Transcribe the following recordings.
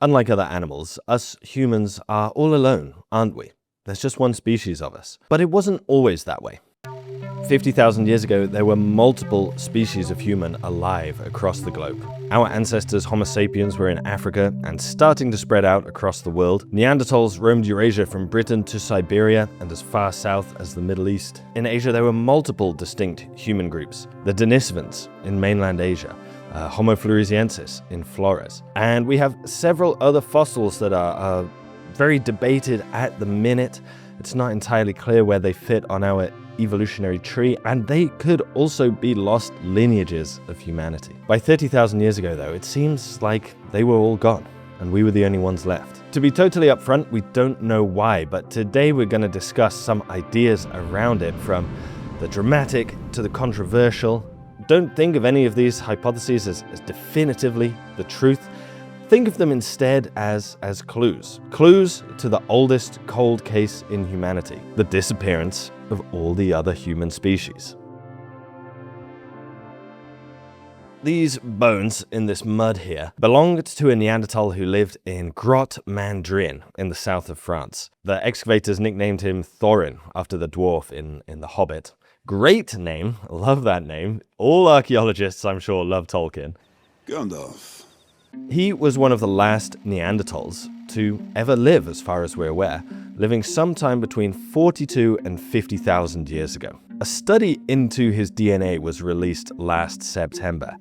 Unlike other animals, us humans are all alone, aren't we? There's just one species of us. But it wasn't always that way. 50,000 years ago, there were multiple species of human alive across the globe. Our ancestors, Homo sapiens, were in Africa and starting to spread out across the world. Neanderthals roamed Eurasia from Britain to Siberia and as far south as the Middle East. In Asia, there were multiple distinct human groups. The Denisovans in mainland Asia, Homo floresiensis in Flores. And we have several other fossils that are very debated at the minute. It's not entirely clear where they fit on our evolutionary tree, and they could also be lost lineages of humanity. By 30,000 years ago, though, it seems like they were all gone, and we were the only ones left. To be totally upfront, we don't know why, but today we're going to discuss some ideas around it, from the dramatic to the controversial. Don't think of any of these hypotheses as definitively the truth. Think of them instead as clues. Clues to the oldest cold case in humanity, the disappearance of all the other human species. These bones in this mud here belonged to a Neanderthal who lived in Grotte Mandrin in the south of France. The excavators nicknamed him Thorin after the dwarf in The Hobbit. Great name, love that name. All archaeologists, I'm sure, love Tolkien. Gandalf. He was one of the last Neanderthals to ever live, as far as we're aware, living sometime between 42 and 50,000 years ago. A study into his DNA was released last September,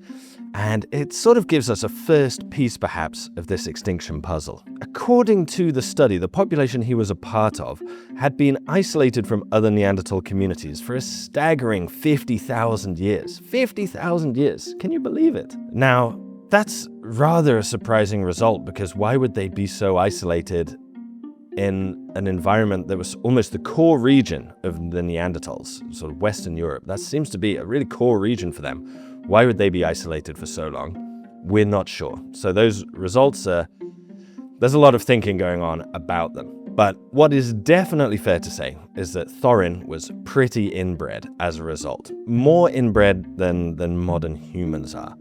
and it sort of gives us a first piece, perhaps, of this extinction puzzle. According to the study, the population he was a part of had been isolated from other Neanderthal communities for a staggering 50,000 years. 50,000 years! Can you believe it? Now, that's rather a surprising result, because why would they be so isolated in an environment that was almost the core region of the Neanderthals, sort of Western Europe? That seems to be a really core region for them. Why would they be isolated for so long? We're not sure. So those results there's a lot of thinking going on about them. But what is definitely fair to say is that Thorin was pretty inbred as a result. More inbred than modern humans are.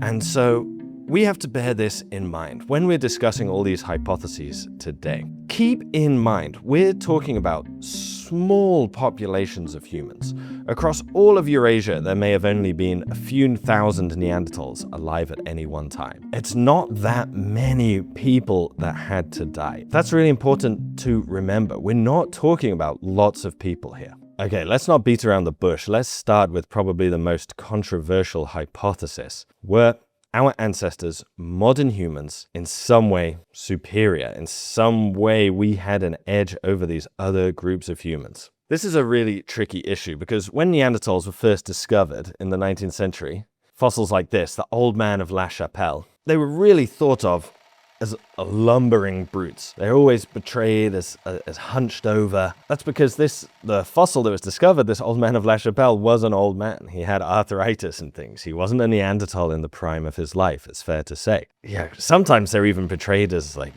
And so we have to bear this in mind when we're discussing all these hypotheses today. Keep in mind, we're talking about small populations of humans. Across all of Eurasia, there may have only been a few thousand Neanderthals alive at any one time. It's not that many people that had to die. That's really important to remember. We're not talking about lots of people here. Okay, let's not beat around the bush. Let's start with probably the most controversial hypothesis. Were our ancestors, modern humans, in some way superior? In some way we had an edge over these other groups of humans? This is a really tricky issue, because when Neanderthals were first discovered in the 19th century, fossils like this, the Old Man of La Chapelle, they were really thought of as lumbering brutes. They're always portrayed as hunched over. That's because the fossil that was discovered, this Old Man of La Chapelle, was an old man. He had arthritis and things. He wasn't a Neanderthal in the prime of his life, it's fair to say. Yeah, sometimes they're even portrayed as like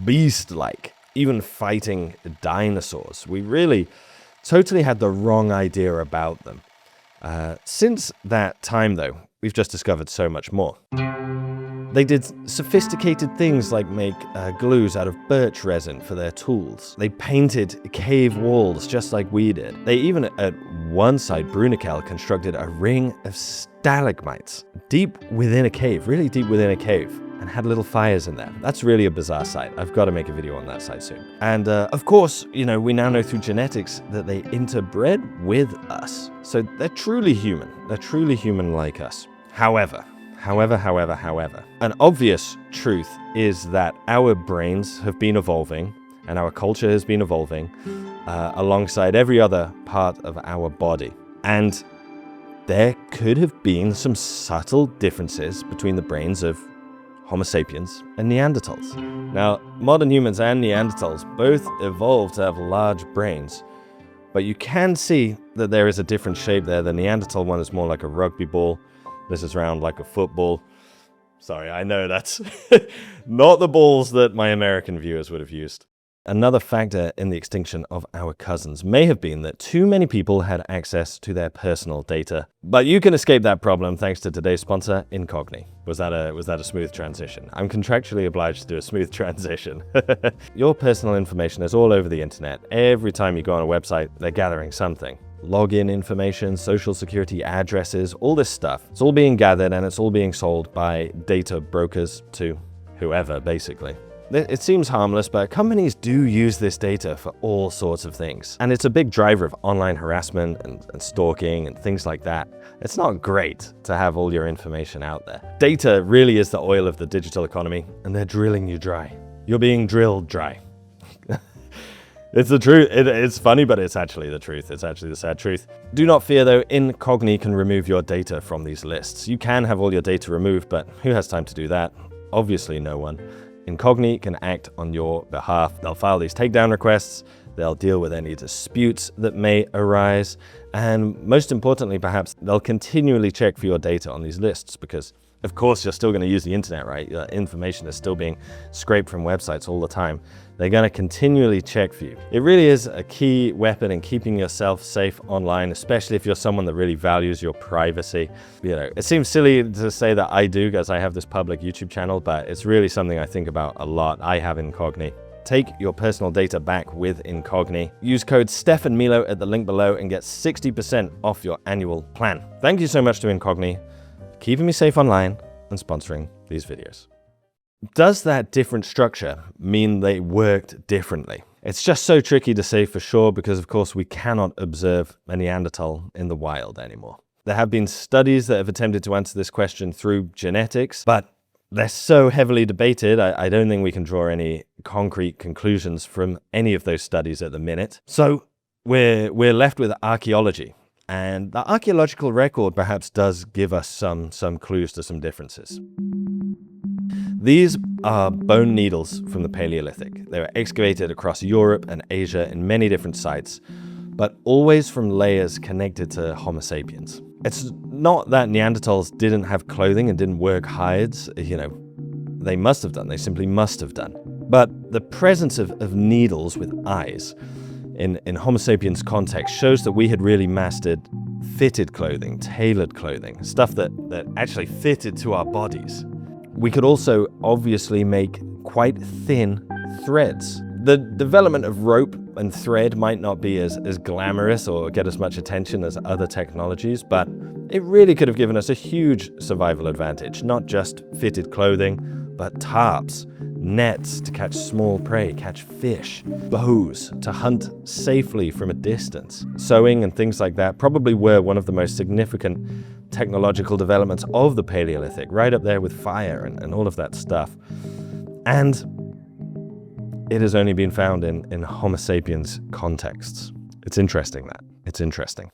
beast-like, even fighting dinosaurs. We really totally had the wrong idea about them. Since that time, though, we've just discovered so much more. They did sophisticated things like make glues out of birch resin for their tools. They painted cave walls just like we did. They even, at one side, Brunikel constructed a ring of stalagmites deep within a cave, really deep within a cave, and had little fires in there. That's really a bizarre sight. I've got to make a video on that site soon. And of course, we now know through genetics that they interbred with us. So they're truly human. They're truly human like us. However, an obvious truth is that our brains have been evolving and our culture has been evolving alongside every other part of our body. And there could have been some subtle differences between the brains of Homo sapiens and Neanderthals. Now, modern humans and Neanderthals both evolved to have large brains, but you can see that there is a different shape there. The Neanderthal one is more like a rugby ball. This is round like a football. Sorry, I know that's not the balls that my American viewers would have used. Another factor in the extinction of our cousins may have been that too many people had access to their personal data. But you can escape that problem thanks to today's sponsor, Incogni. Was that a smooth transition? I'm contractually obliged to do a smooth transition. Your personal information is all over the internet. Every time you go on a website, they're gathering something. Login information, social security addresses, all this stuff. It's all being gathered and it's all being sold by data brokers to whoever, basically. It seems harmless, but companies do use this data for all sorts of things. And it's a big driver of online harassment and stalking and things like that. It's not great to have all your information out there. Data really is the oil of the digital economy, and they're drilling you dry. You're being drilled dry. It's the truth. It's funny, but it's actually the truth. It's actually the sad truth. Do not fear though, Incogni can remove your data from these lists. You can have all your data removed, but who has time to do that? Obviously no one. Incogni can act on your behalf. They'll file these takedown requests, they'll deal with any disputes that may arise, and most importantly perhaps, they'll continually check for your data on these lists because of course you're still going to use the internet, right? Your information is still being scraped from websites all the time. They're going to continually check for you. It really is a key weapon in keeping yourself safe online, especially if you're someone that really values your privacy. You know, it seems silly to say that I do because I have this public YouTube channel, but it's really something I think about a lot. I have Incogni. Take your personal data back with Incogni. Use code Stefan Milo at the link below and get 60% off your annual plan. Thank you so much to Incogni, keeping me safe online and sponsoring these videos. Does that different structure mean they worked differently? It's just so tricky to say for sure because of course we cannot observe a Neanderthal in the wild anymore. There have been studies that have attempted to answer this question through genetics, but they're so heavily debated, I don't think we can draw any concrete conclusions from any of those studies at the minute. So we're left with archaeology. And the archaeological record perhaps does give us some clues to some differences. These are bone needles from the Paleolithic. They were excavated across Europe and Asia in many different sites, but always from layers connected to Homo sapiens. It's not that Neanderthals didn't have clothing and didn't work hides, you know, they must have done, they simply must have done. But the presence of needles with eyes in Homo sapiens context shows that we had really mastered fitted clothing, tailored clothing, stuff that actually fitted to our bodies. We could also obviously make quite thin threads. The development of rope and thread might not be as glamorous or get as much attention as other technologies, but it really could have given us a huge survival advantage. Not just fitted clothing, but tarps, nets to catch small prey, catch fish, bows to hunt safely from a distance. Sewing and things like that probably were one of the most significant technological developments of the Paleolithic, right up there with fire and all of that stuff. And it has only been found in Homo sapiens contexts. It's interesting that. It's interesting.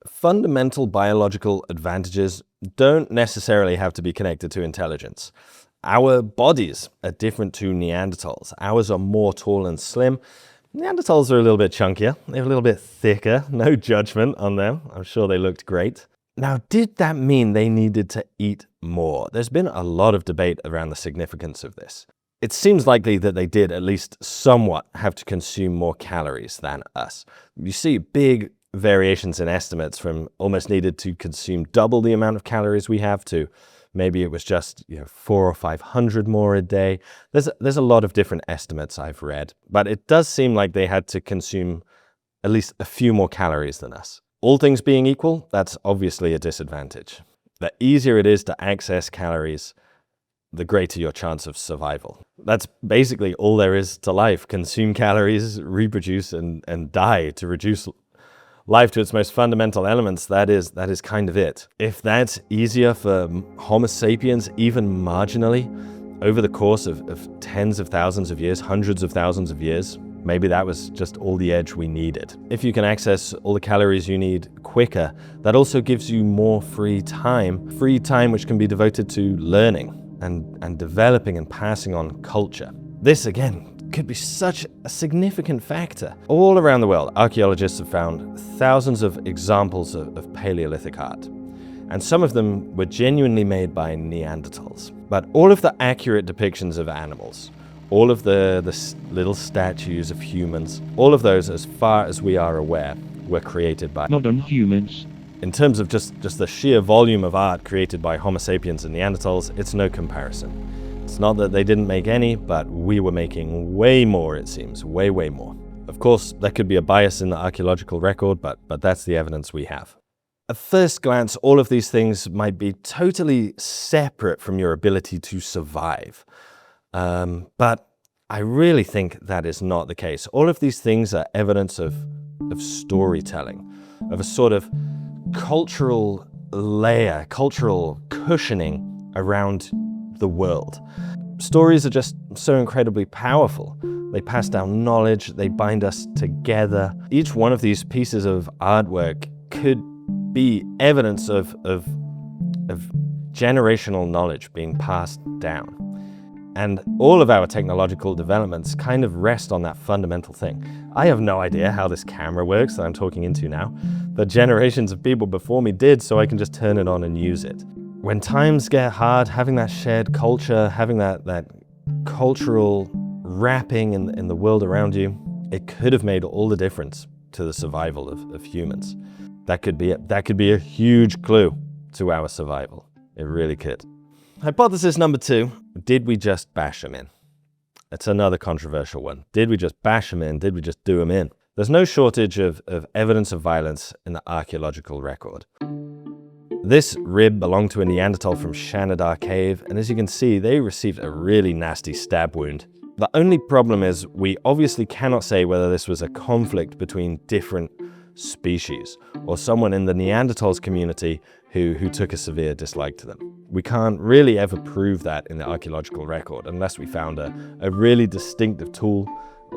Fundamental biological advantages don't necessarily have to be connected to intelligence. Our bodies are different to Neanderthals. Ours are more tall and slim. Neanderthals are a little bit chunkier. They're a little bit thicker. No judgment on them. I'm sure they looked great. Now, did that mean they needed to eat more? There's been a lot of debate around the significance of this. It seems likely that they did at least somewhat have to consume more calories than us. You see big variations in estimates from almost needed to consume double the amount of calories we have to maybe it was just 400 or 500 more a day. There's a lot of different estimates I've read, but it does seem like they had to consume at least a few more calories than us. All things being equal, that's obviously a disadvantage. The easier it is to access calories, the greater your chance of survival. That's basically all there is to life. Consume calories, reproduce, and die to reduce life to its most fundamental elements. That is kind of it. If that's easier for Homo sapiens, even marginally, over the course of tens of thousands of years, hundreds of thousands of years, maybe that was just all the edge we needed. If you can access all the calories you need quicker, that also gives you more free time which can be devoted to learning and developing and passing on culture. This, again, could be such a significant factor. All around the world, archaeologists have found thousands of examples of Paleolithic art, and some of them were genuinely made by Neanderthals. But all of the accurate depictions of animals, all of the little statues of humans, all of those, as far as we are aware, were created by modern humans. In terms of just the sheer volume of art created by Homo sapiens and Neanderthals, it's no comparison. It's not that they didn't make any, but we were making way more, it seems, way more. Of course, there could be a bias in the archaeological record, but that's the evidence we have. At first glance, all of these things might be totally separate from your ability to survive. But I really think that is not the case. All of these things are evidence of storytelling, of a sort of cultural layer, cultural cushioning around the world. Stories are just so incredibly powerful. They pass down knowledge, they bind us together. Each one of these pieces of artwork could be evidence of generational knowledge being passed down. And all of our technological developments kind of rest on that fundamental thing. I have no idea how this camera works that I'm talking into now, but generations of people before me did, so I can just turn it on and use it. When times get hard, having that shared culture, having that cultural wrapping in the world around you, it could have made all the difference to the survival of humans. That could be a huge clue to our survival. It really could. Hypothesis number 2, did we just bash them in? It's another controversial one. Did we just bash them in? Did we just do them in? There's no shortage of evidence of violence in the archaeological record. This rib belonged to a Neanderthal from Shanidar Cave, and as you can see, they received a really nasty stab wound. The only problem is we obviously cannot say whether this was a conflict between different species or someone in the Neanderthals community who took a severe dislike to them. We can't really ever prove that in the archaeological record unless we found a really distinctive tool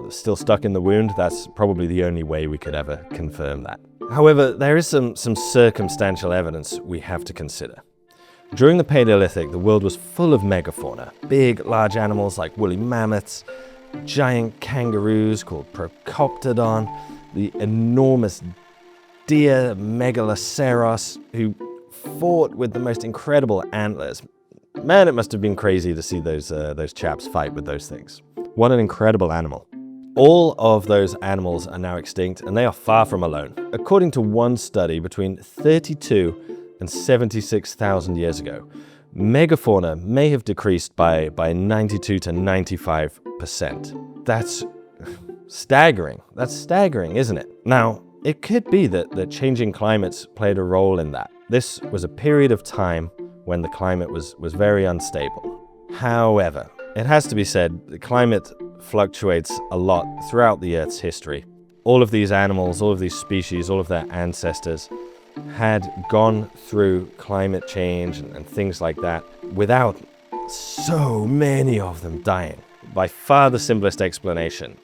still stuck in the wound. That's probably the only way we could ever confirm that. However, there is some circumstantial evidence we have to consider. During the Paleolithic, the world was full of megafauna, big, large animals like woolly mammoths, giant kangaroos called Procoptodon, the enormous deer Megaloceros who fought with the most incredible antlers. Man, it must have been crazy to see those chaps fight with those things. What an incredible animal. All of those animals are now extinct, and they are far from alone. According to one study, between 32 and 76,000 years ago, megafauna may have decreased by 92 to 95%. That's staggering. That's staggering, isn't it? Now, it could be that changing climates played a role in that. This was a period of time when the climate was very unstable. However, it has to be said, the climate fluctuates a lot throughout the Earth's history. All of these animals, all of these species, all of their ancestors had gone through climate change and things like that without so many of them dying. By far the simplest explanation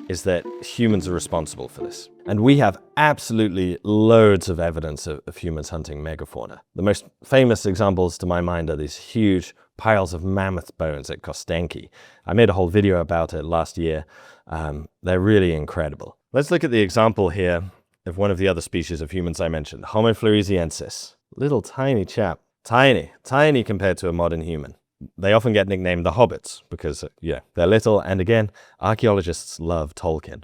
is that humans are responsible for this. And we have absolutely loads of evidence of humans hunting megafauna. The most famous examples to my mind are these huge piles of mammoth bones at Kostenki. I made a whole video about it last year. They're really incredible. Let's look at the example here of one of the other species of humans I mentioned, Homo floresiensis. Little tiny chap. Tiny compared to a modern human. They often get nicknamed the hobbits because, they're little, and again, archaeologists love Tolkien.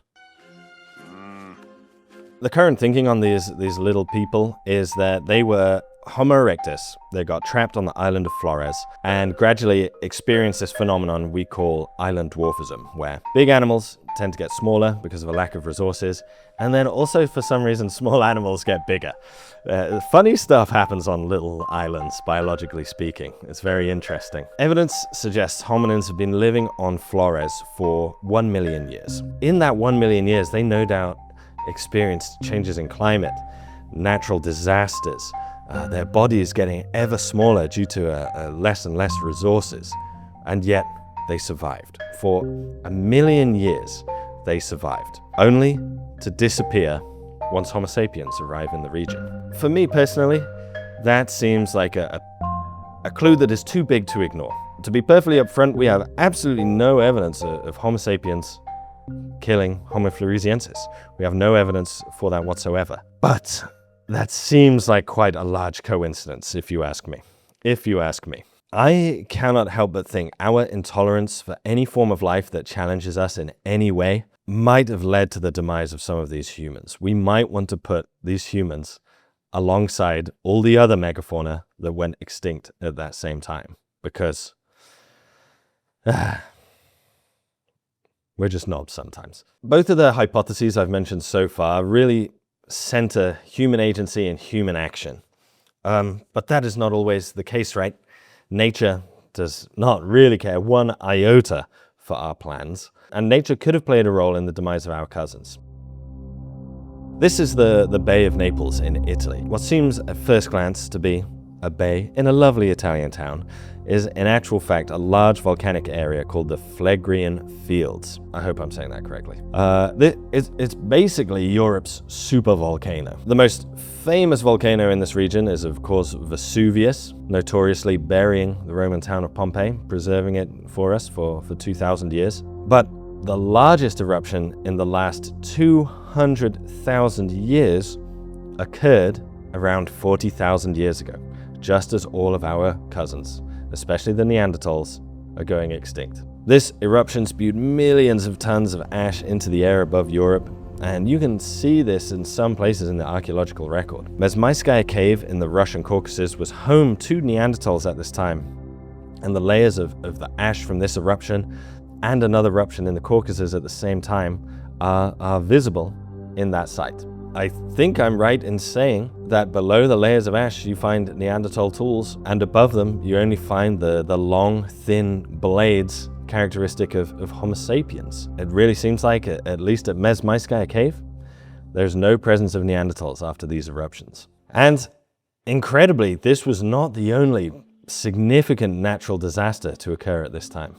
The current thinking on these little people is that they were Homo erectus. They got trapped on the island of Flores and gradually experienced this phenomenon we call island dwarfism, where big animals tend to get smaller because of a lack of resources, and then also for some reason small animals get bigger. Funny stuff happens on little islands, biologically speaking. It's very interesting. Evidence suggests hominins have been living on Flores for 1 million years. In that 1 million years, they no doubt experienced changes in climate, natural disasters, their bodies getting ever smaller due to less and less resources, and yet they survived. For 1 million years, they survived, only to disappear once Homo sapiens arrive in the region. For me personally, that seems like a clue that is too big to ignore. To be perfectly upfront, we have absolutely no evidence of Homo sapiens killing Homo floresiensis. We have no evidence for that whatsoever. But that seems like quite a large coincidence, if you ask me. I cannot help but think our intolerance for any form of life that challenges us in any way might have led to the demise of some of these humans. We might want to put these humans alongside all the other megafauna that went extinct at that same time, because we're just knobs sometimes. Both of the hypotheses I've mentioned so far really center human agency and human action. But that is not always the case, right? Nature does not really care one iota for our plans, and nature could have played a role in the demise of our cousins. This is the Bay of Naples in Italy. What seems at first glance to be a bay in a lovely Italian town is in actual fact a large volcanic area called the Phlegrean Fields. I hope I'm saying that correctly. It's basically Europe's supervolcano. The most famous volcano in this region is of course Vesuvius, notoriously burying the Roman town of Pompeii, preserving it for us for 2,000 years. But the largest eruption in the last 200,000 years occurred around 40,000 years ago, just as all of our cousins, especially the Neanderthals, are going extinct. This eruption spewed millions of tons of ash into the air above Europe, and you can see this in some places in the archaeological record. Mezhmaiskaya cave in the Russian Caucasus was home to Neanderthals at this time, and the layers of the ash from this eruption and another eruption in the Caucasus at the same time are visible in that site. I think I'm right in saying that below the layers of ash you find Neanderthal tools, and above them you only find the long, thin blades characteristic of Homo sapiens. It really seems like, at least at Mezhmaiskaya cave, there's no presence of Neanderthals after these eruptions. And incredibly, this was not the only significant natural disaster to occur at this time.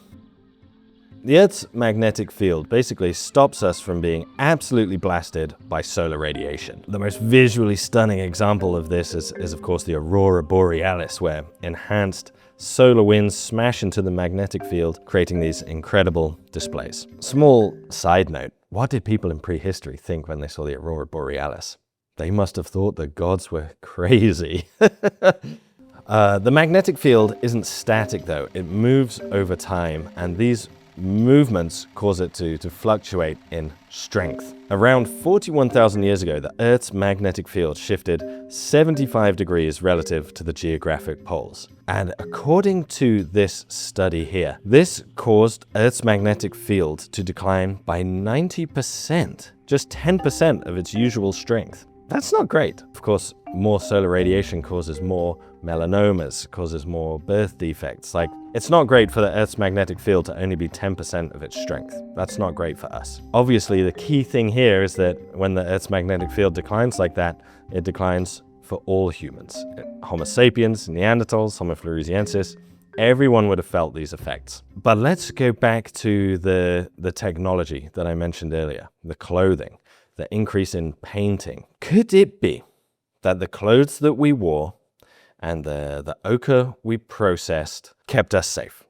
The Earth's magnetic field basically stops us from being absolutely blasted by solar radiation. The most visually stunning example of this is of course the aurora borealis, where enhanced solar winds smash into the magnetic field, creating these incredible displays. Small side note, what did people in prehistory think when they saw the aurora borealis? They must have thought the gods were crazy. The magnetic field isn't static though, it moves over time, and these movements cause it to fluctuate in strength. Around 41,000 years ago, the Earth's magnetic field shifted 75 degrees relative to the geographic poles. And according to this study here, this caused Earth's magnetic field to decline by 90%, just 10% of its usual strength. That's not great. Of course, more solar radiation causes more melanomas, causes more birth defects. It's not great for the Earth's magnetic field to only be 10% of its strength. That's not great for us. Obviously, the key thing here is that when the Earth's magnetic field declines like that, it declines for all humans. Homo sapiens, Neanderthals, Homo floresiensis, everyone would have felt these effects. But let's go back to the technology that I mentioned earlier, the clothing, the increase in painting. Could it be that the clothes that we wore and the ochre we processed kept us safe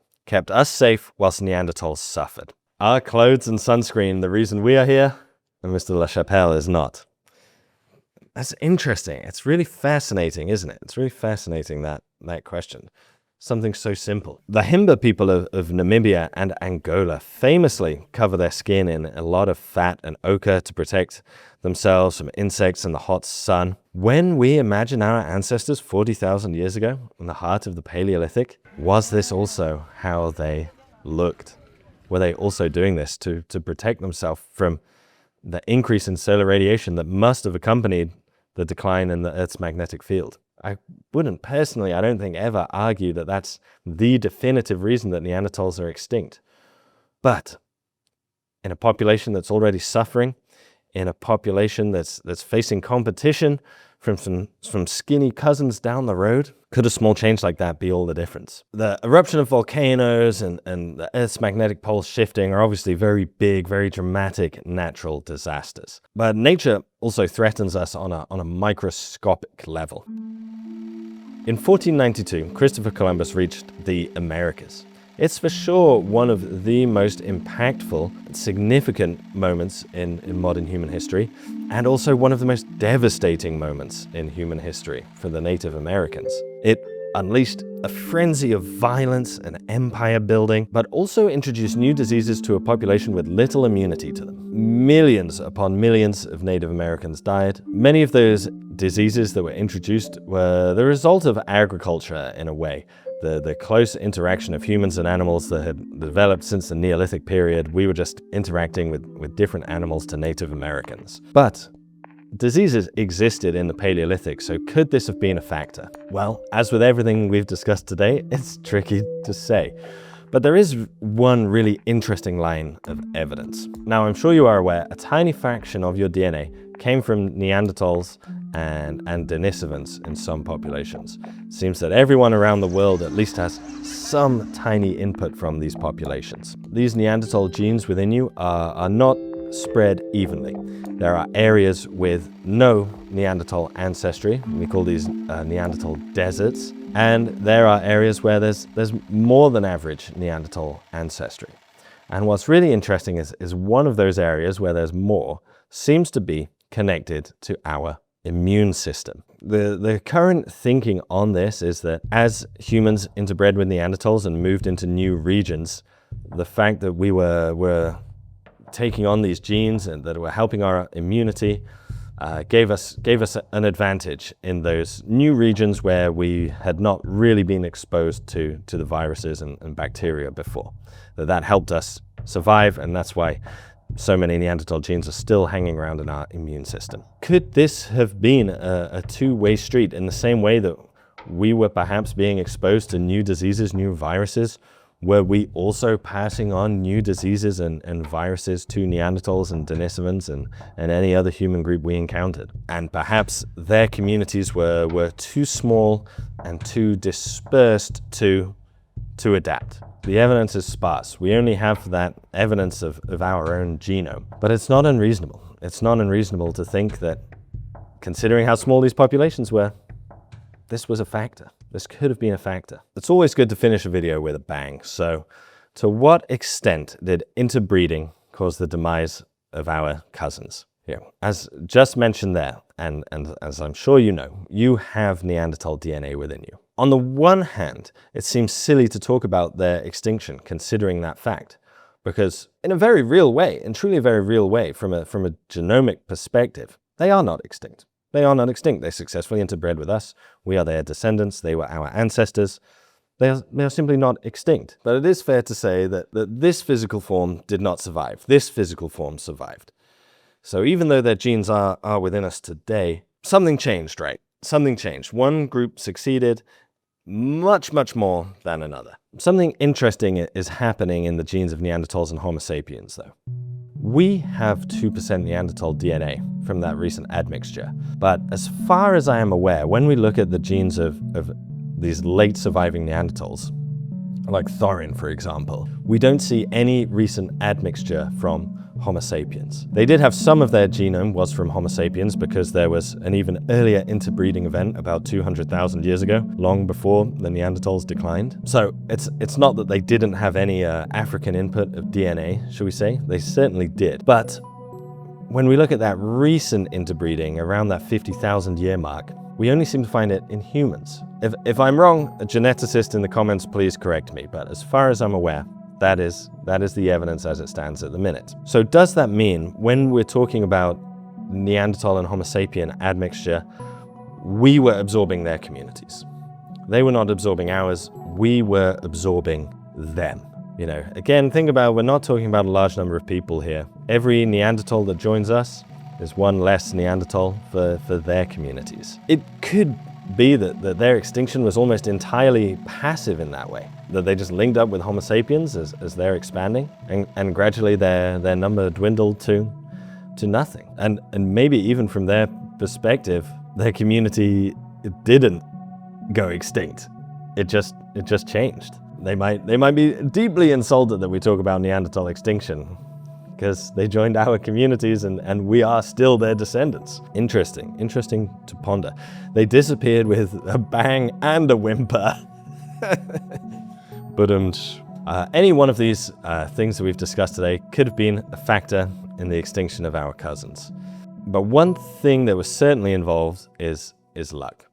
whilst Neanderthals suffered? Our clothes and sunscreen the reason we are here, and Mr. LaChapelle is not? That's interesting. It's really fascinating, isn't it? It's really fascinating, that question. Something so simple. The Himba people of Namibia and Angola famously cover their skin in a lot of fat and ochre to protect themselves from insects and the hot sun. When we imagine our ancestors 40,000 years ago in the heart of the Paleolithic, was this also how they looked? Were they also doing this to protect themselves from the increase in solar radiation that must have accompanied the decline in the Earth's magnetic field? I wouldn't personally, I don't think, ever argue that that's the definitive reason that Neanderthals are extinct. But in a population that's already suffering, in a population that's facing competition from skinny cousins down the road, could a small change like that be all the difference? The eruption of volcanoes and the Earth's magnetic poles shifting are obviously very big, very dramatic natural disasters. But nature also threatens us on a microscopic level. In 1492, Christopher Columbus reached the Americas. It's for sure one of the most impactful and significant moments in modern human history, and also one of the most devastating moments in human history for the Native Americans. It unleashed a frenzy of violence and empire building, but also introduced new diseases to a population with little immunity to them. Millions upon millions of Native Americans died. Many of those diseases that were introduced were the result of agriculture in a way. The close interaction of humans and animals that had developed since the Neolithic period. We were just interacting with different animals to Native Americans. But diseases existed in the Paleolithic, so could this have been a factor? Well, as with everything we've discussed today, it's tricky to say. But there is one really interesting line of evidence. Now, I'm sure you are aware, a tiny fraction of your DNA came from Neanderthals and Denisovans in some populations. It seems that everyone around the world at least has some tiny input from these populations. These Neanderthal genes within you are not spread evenly. There are areas with no Neanderthal ancestry. We call these Neanderthal deserts. And there are areas where there's more than average Neanderthal ancestry. And what's really interesting is one of those areas where there's more seems to be connected to our immune system. The current thinking on this is that as humans interbred with Neanderthals and moved into new regions, the fact that we were taking on these genes and that were helping our immunity gave us an advantage in those new regions where we had not really been exposed to the viruses and bacteria before. That helped us survive, and that's why so many Neanderthal genes are still hanging around in our immune system. Could this have been a two-way street in the same way that we were perhaps being exposed to new diseases, new viruses? Were we also passing on new diseases and viruses to Neanderthals and Denisovans and any other human group we encountered? And perhaps their communities were too small and too dispersed to adapt. The evidence is sparse. We only have that evidence of our own genome. But it's not unreasonable. It's not unreasonable to think that, considering how small these populations were, this was a factor. This could have been a factor. It's always good to finish a video with a bang. So, to what extent did interbreeding cause the demise of our cousins? Yeah, as just mentioned there, and as I'm sure you know, you have Neanderthal DNA within you. On the one hand, it seems silly to talk about their extinction, considering that fact, because in a very real way, in truly a very real way, from a genomic perspective, they are not extinct. They are not extinct. They successfully interbred with us. We are their descendants. They were our ancestors. They are simply not extinct. But it is fair to say that this physical form did not survive. This physical form survived. So even though their genes are within us today, something changed, right? Something changed. One group succeeded much, much more than another. Something interesting is happening in the genes of Neanderthals and Homo sapiens, though. We have 2% Neanderthal DNA from that recent admixture. But as far as I am aware, when we look at the genes of these late surviving Neanderthals, like Thorin, for example, we don't see any recent admixture from Homo sapiens. They did have some of their genome was from Homo sapiens because there was an even earlier interbreeding event about 200,000 years ago, long before the Neanderthals declined. So it's not that they didn't have any African input of DNA, shall we say. They certainly did. But when we look at that recent interbreeding around that 50,000 year mark, we only seem to find it in humans. If I'm wrong, a geneticist in the comments, please correct me. But as far as I'm aware, that is the evidence as it stands at the minute. So does that mean when we're talking about Neanderthal and Homo sapien admixture, we were absorbing their communities? They were not absorbing ours, we were absorbing them. You know, again, think about, we're not talking about a large number of people here. Every Neanderthal that joins us is one less Neanderthal for their communities. It could be that their extinction was almost entirely passive in that way, that they just linked up with Homo sapiens as they're expanding, and gradually their number dwindled to nothing. And maybe even from their perspective, their community didn't go extinct. It just changed. They might be deeply insulted that we talk about Neanderthal extinction, because they joined our communities and we are still their descendants. Interesting to ponder. They disappeared with a bang and a whimper. But any one of these things that we've discussed today could have been a factor in the extinction of our cousins. But one thing that was certainly involved is luck.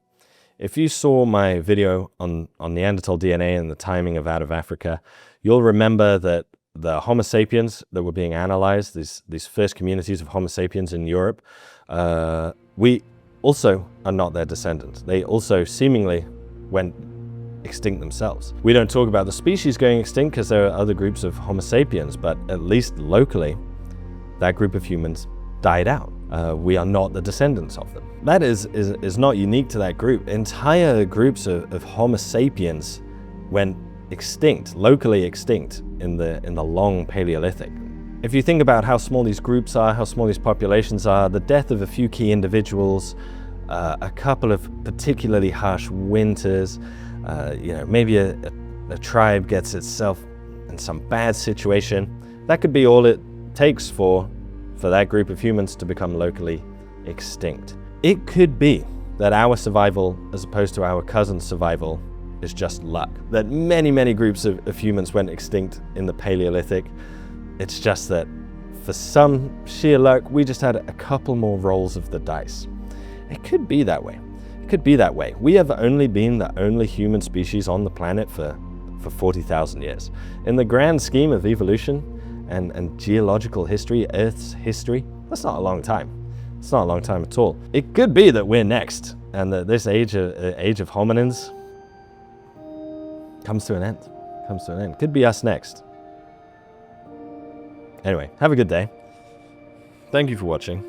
If you saw my video on Neanderthal DNA and the timing of out of Africa, you'll remember that the Homo sapiens that were being analyzed, these first communities of Homo sapiens in Europe, we also are not their descendants. They also seemingly went extinct themselves. We don't talk about the species going extinct because there are other groups of Homo sapiens, but at least locally, that group of humans died out. We are not the descendants of them. That is not unique to that group. Entire groups of Homo sapiens went extinct, locally extinct in the long Paleolithic. If you think about how small these groups are, how small these populations are, the death of a few key individuals, a couple of particularly harsh winters, maybe a tribe gets itself in some bad situation, that could be all it takes for that group of humans to become locally extinct. It could be that our survival, as opposed to our cousin's survival, is just luck. That many, many groups of humans went extinct in the Paleolithic. It's just that for some sheer luck, we just had a couple more rolls of the dice. It could be that way. It could be that way. We have only been the only human species on the planet for 40,000 years. In the grand scheme of evolution and geological history, Earth's history, that's not a long time. It's not a long time at all. It could be that we're next, and that this age of hominins comes to an end. Could be us next. Anyway, have a good day. Thank you for watching.